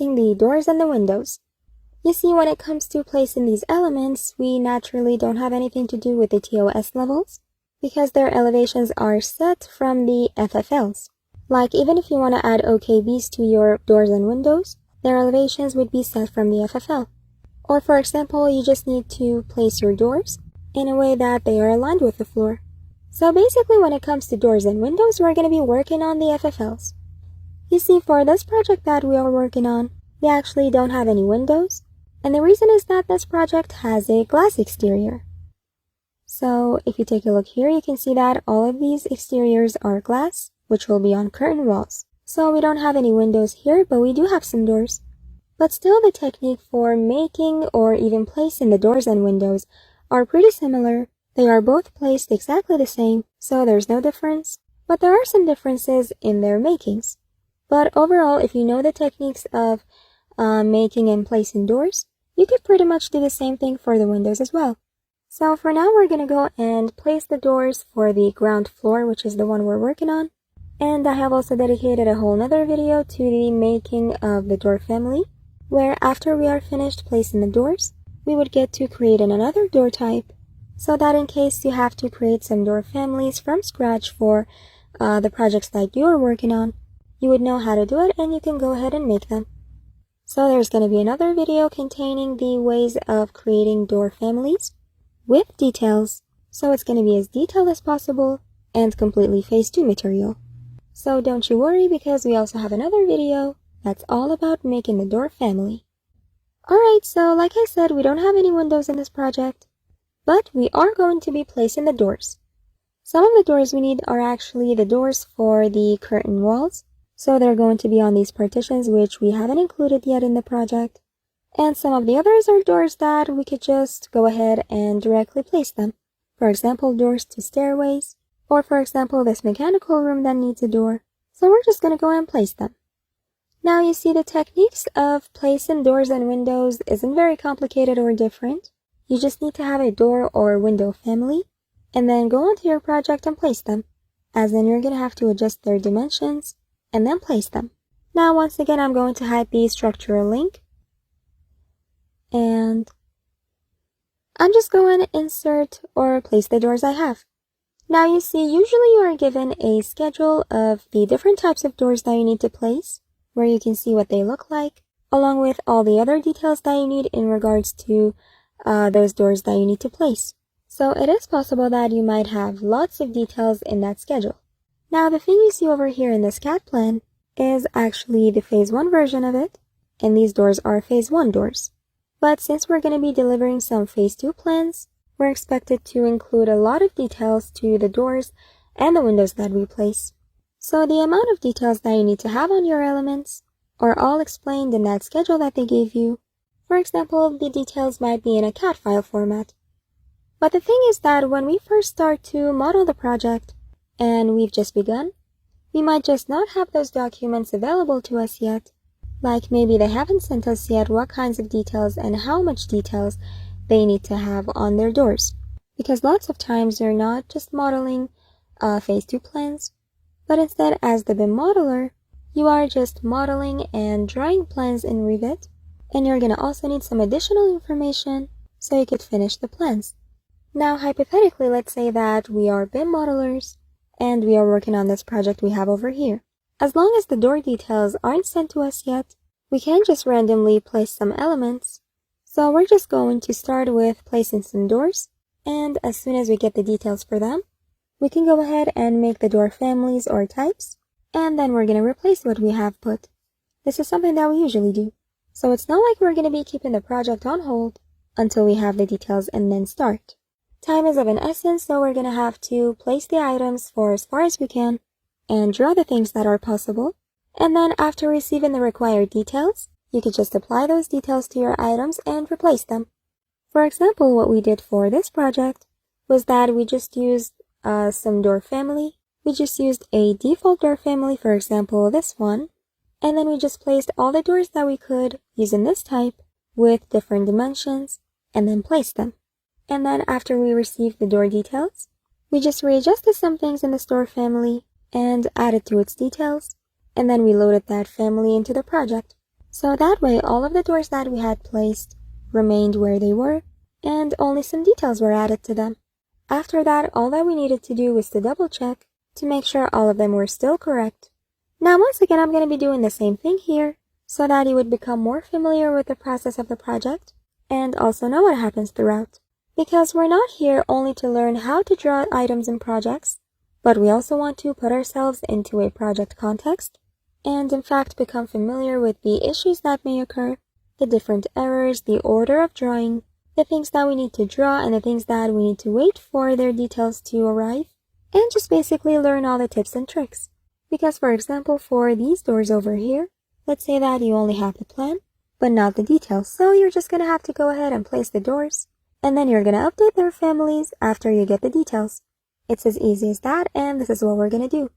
placing the doors and the windows. You see, when it comes to placing these elements, we naturally don't have anything to do with the TOS levels because their elevations are set from the FFLs. Like, even if you want to add OKVs to your doors and windows, their elevations would be set from the FFL. Or for example, you just need to place your doors in a way that they are aligned with the floor. So basically, when it comes to doors and windows, we're going to be working on the FFLs. You see, for this project that we are working on, we actually don't have any windows. And the reason is that this project has a glass exterior. So if you take a look here, you can see that all of these exteriors are glass, which will be on curtain walls. So we don't have any windows here, but we do have some doors. But still, the technique for making or even placing the doors and windows are pretty similar. They are both placed exactly the same, so there's no difference. But there are some differences in their makings. But overall, if you know the techniques of making and placing doors, you could pretty much do the same thing for the windows as well. So for now, we're going to go and place the doors for the ground floor, which is the one we're working on. And I have also dedicated a whole nother video to the making of the door family, where after we are finished placing the doors, we would get to create another door type, so that in case you have to create some door families from scratch for the projects that you are working on, you would know how to do it and you can go ahead and make them. So there's going to be another video containing the ways of creating door families with details. So it's going to be as detailed as possible and completely phase 2 material. So don't you worry, because we also have another video that's all about making the door family. Alright, so like I said, we don't have any windows in this project, but we are going to be placing the doors. Some of the doors we need are actually the doors for the curtain walls. So they're going to be on these partitions, which we haven't included yet in the project. And some of the others are doors that we could just go ahead and directly place them. For example, doors to stairways, or for example, this mechanical room that needs a door. So we're just going to go and place them. Now you see, the techniques of placing doors and windows isn't very complicated or different. You just need to have a door or window family, and then go onto your project and place them, as then you're going to have to adjust their dimensions and then place them. Now once again, I'm going to hide the structural link, and I'm just going to insert or place the doors I have. Now you see, usually you are given a schedule of the different types of doors that you need to place, where you can see what they look like, along with all the other details that you need in regards to those doors that you need to place. So it is possible that you might have lots of details in that schedule. Now the thing you see over here in this CAD plan is actually the phase 1 version of it, and these doors are phase 1 doors. But since we're going to be delivering some phase 2 plans, we're expected to include a lot of details to the doors and the windows that we place. So the amount of details that you need to have on your elements are all explained in that schedule that they gave you. For example, the details might be in a CAD file format. But the thing is that when we first start to model the project, and we've just begun, we might just not have those documents available to us yet. Like maybe they haven't sent us yet what kinds of details and how much details they need to have on their doors. Because lots of times you're not just modeling phase 2 plans, but instead, as the BIM modeler, you are just modeling and drawing plans in Revit, and you're going to also need some additional information so you could finish the plans. Now hypothetically, let's say that we are BIM modelers, and we are working on this project we have over here. As long as the door details aren't sent to us yet, we can just randomly place some elements. So we're just going to start with placing some doors, and as soon as we get the details for them, we can go ahead and make the door families or types, and then we're going to replace what we have put. This is something that we usually do. So it's not like we're going to be keeping the project on hold until we have the details and then start. Time is of an essence, so we're going to have to place the items for as far as we can and draw the things that are possible. And then after receiving the required details, you could just apply those details to your items and replace them. For example, what we did for this project was that we just used some door family. We just used a default door family, for example, this one. And then we just placed all the doors that we could using this type with different dimensions and then placed them. And then after we received the door details, we just readjusted some things in the door family and added to its details, and then we loaded that family into the project. So that way, all of the doors that we had placed remained where they were, and only some details were added to them. After that, all that we needed to do was to double check to make sure all of them were still correct. Now once again, I'm going to be doing the same thing here so that you would become more familiar with the process of the project and also know what happens throughout. Because we're not here only to learn how to draw items in projects, but we also want to put ourselves into a project context and in fact become familiar with the issues that may occur, the different errors, the order of drawing, the things that we need to draw and the things that we need to wait for their details to arrive, and just basically learn all the tips and tricks. Because for example, for these doors over here, let's say that you only have the plan, but not the details, so you're just gonna have to go ahead and place the doors, and then you're gonna update their families after you get the details. It's as easy as that, and this is what we're gonna do.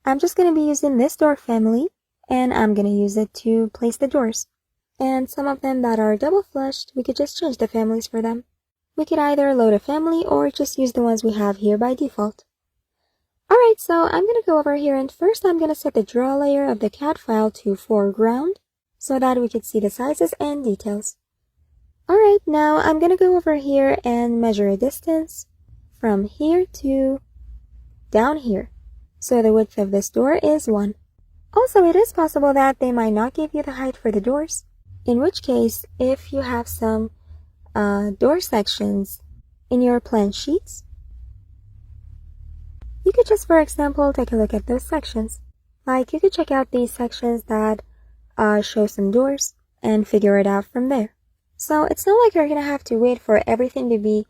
I'm just going to be using this door family, and I'm going to use it to place the doors. And some of them that are double flushed, we could just change the families for them. We could either load a family or just use the ones we have here by default. Alright, so I'm going to go over here, and first I'm going to set the draw layer of the CAD file to foreground so that we could see the sizes and details. Alright, now I'm going to go over here and measure a distance from here to down here. So the width of this door is 1. Also, it is possible that they might not give you the height for the doors, in which case, if you have some door sections in your plan sheets, you could just, for example, take a look at those sections. Like, you could check out these sections that show some doors and figure it out from there. So it's not like you're going to have to wait for everything to be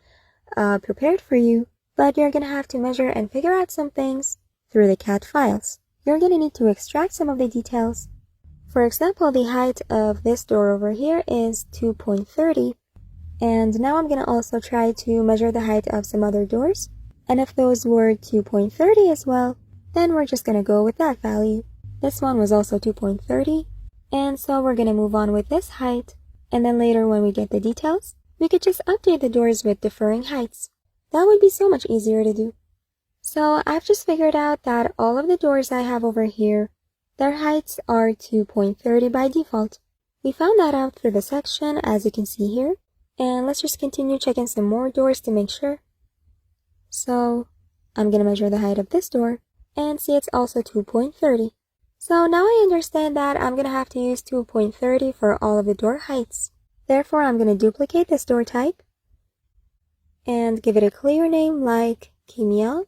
prepared for you, but you're going to have to measure and figure out some things through the CAD files. You're going to need to extract some of the details. For example, the height of this door over here is 2.30, and now I'm going to also try to measure the height of some other doors, and if those were 2.30 as well, then we're just going to go with that value. This one was also 2.30, and so we're going to move on with this height, and then later when we get the details, we could just update the doors with differing heights. That would be so much easier to do. So I've just figured out that all of the doors I have over here, their heights are 2.30 by default. We found that out through the section, as you can see here, and let's just continue checking some more doors to make sure. So I'm going to measure the height of this door and see it's also 2.30. So now I understand that I'm going to have to use 2.30 for all of the door heights. Therefore, I'm going to duplicate this door type and give it a clear name like Kimial/doors.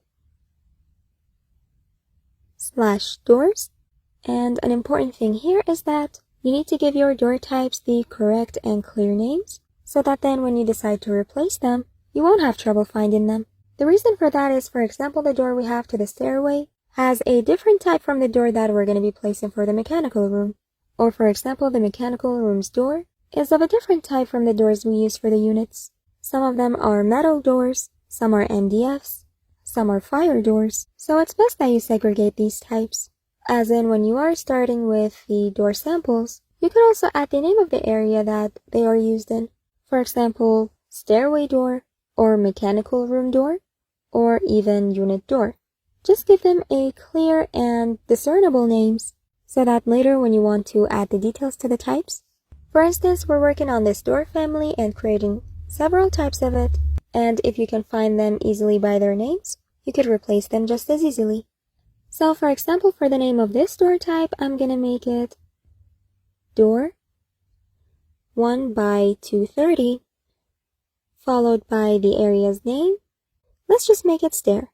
And an important thing here is that you need to give your door types the correct and clear names so that then when you decide to replace them, you won't have trouble finding them. The reason for that is, for example, the door we have to the stairway has a different type from the door that we're going to be placing for the mechanical room. Or for example, the mechanical room's door is of a different type from the doors we use for the units. Some of them are metal doors, some are MDFs, some are fire doors, so it's best that you segregate these types. As in, when you are starting with the door samples, you could also add the name of the area that they are used in. For example, stairway door, or mechanical room door, or even unit door. Just give them a clear and discernible names, so that later when you want to add the details to the types. For instance, we're working on this door family and creating several types of it, and if you can find them easily by their names, you could replace them just as easily. So for example, for the name of this door type, I'm gonna make it door 1 by 230, followed by the area's name. Let's just make it stair.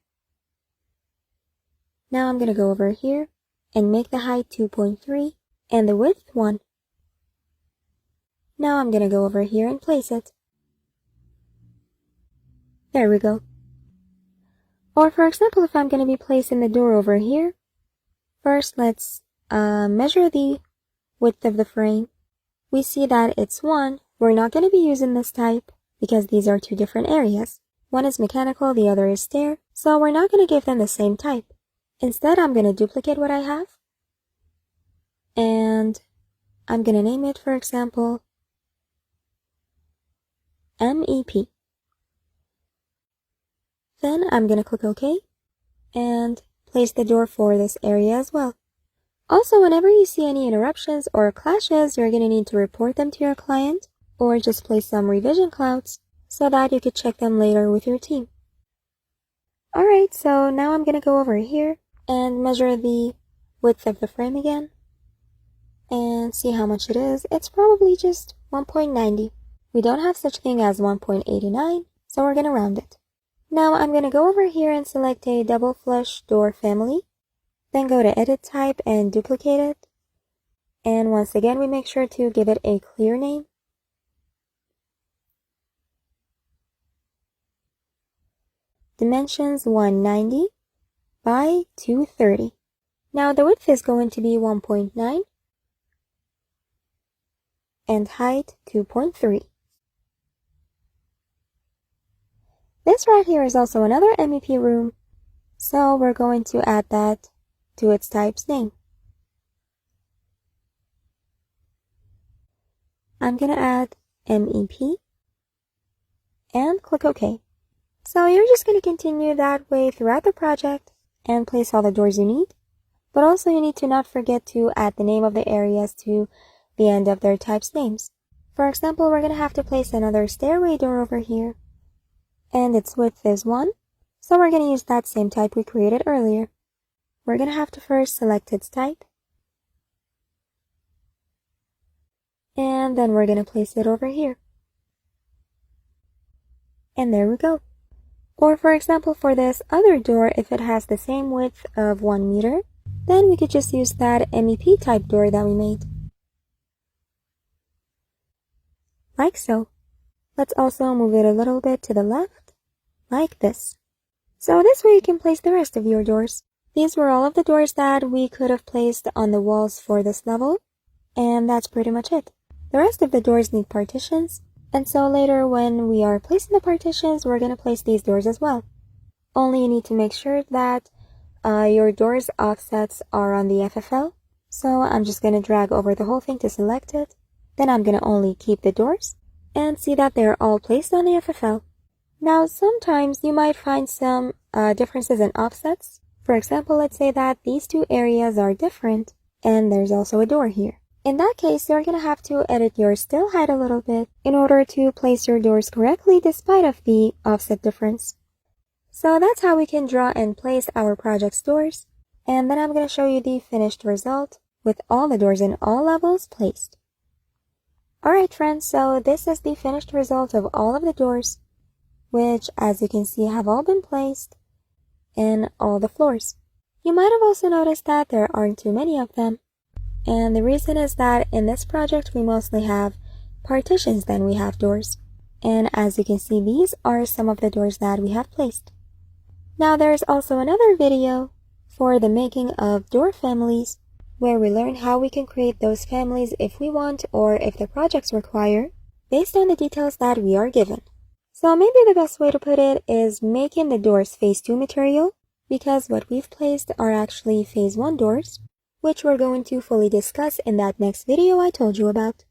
Now I'm gonna go over here and make the height 2.3 and the width 1. Now I'm gonna go over here and place it. There we go. Or for example, if I'm going to be placing the door over here, first let's measure the width of the frame. We see that it's 1. We're not going to be using this type because these are two different areas. One is mechanical, the other is stair, so we're not going to give them the same type. Instead, I'm going to duplicate what I have, and I'm going to name it, for example, MEP. Then I'm going to click OK and place the door for this area as well. Also, whenever you see any interruptions or clashes, you're going to need to report them to your client or just place some revision clouds so that you could check them later with your team. Alright, so now I'm going to go over here and measure the width of the frame again and see how much it is. It's probably just 1.90. We don't have such thing as 1.89, so we're going to round it. Now I'm going to go over here and select a double flush door family. Then go to edit type and duplicate it. And once again, we make sure to give it a clear name. Dimensions 190 by 230. Now the width is going to be 1.9 and height 2.3. This right here is also another MEP room, so we're going to add that to its type's name. I'm going to add MEP and click OK. So you're just going to continue that way throughout the project and place all the doors you need. But also you need to not forget to add the name of the areas to the end of their types names. For example, we're going to have to place another stairway door over here. And its width is 1. So we're going to use that same type we created earlier. We're going to have to first select its type. And then we're going to place it over here. And there we go. Or for example, for this other door, if it has the same width of 1 meter, then we could just use that MEP type door that we made. Like so. Let's also move it a little bit to the left, like this. So this way you can place the rest of your doors. These were all of the doors that we could have placed on the walls for this level, and that's pretty much it. The rest of the doors need partitions, and so later when we are placing the partitions, we're going to place these doors as well. Only you need to make sure that your doors offsets are on the FFL. So I'm just going to drag over the whole thing to select it. Then I'm going to only keep the doors and see that they're all placed on the FFL. Now sometimes you might find some differences in offsets. For example, let's say that these two areas are different and there's also a door here. In that case, you're going to have to edit your still height a little bit in order to place your doors correctly despite of the offset difference. So that's how we can draw and place our project's doors. And then I'm going to show you the finished result with all the doors in all levels placed. Alright friends, so this is the finished result of all of the doors, which as you can see have all been placed in all the floors. You might have also noticed that there aren't too many of them. And the reason is that in this project we mostly have partitions than we have doors. And as you can see, these are some of the doors that we have placed. Now there's also another video for the making of door families where we learn how we can create those families if we want or if the projects require based on the details that we are given. So maybe the best way to put it is making the doors phase 2 material, because what we've placed are actually phase 1 doors, which we're going to fully discuss in that next video I told you about.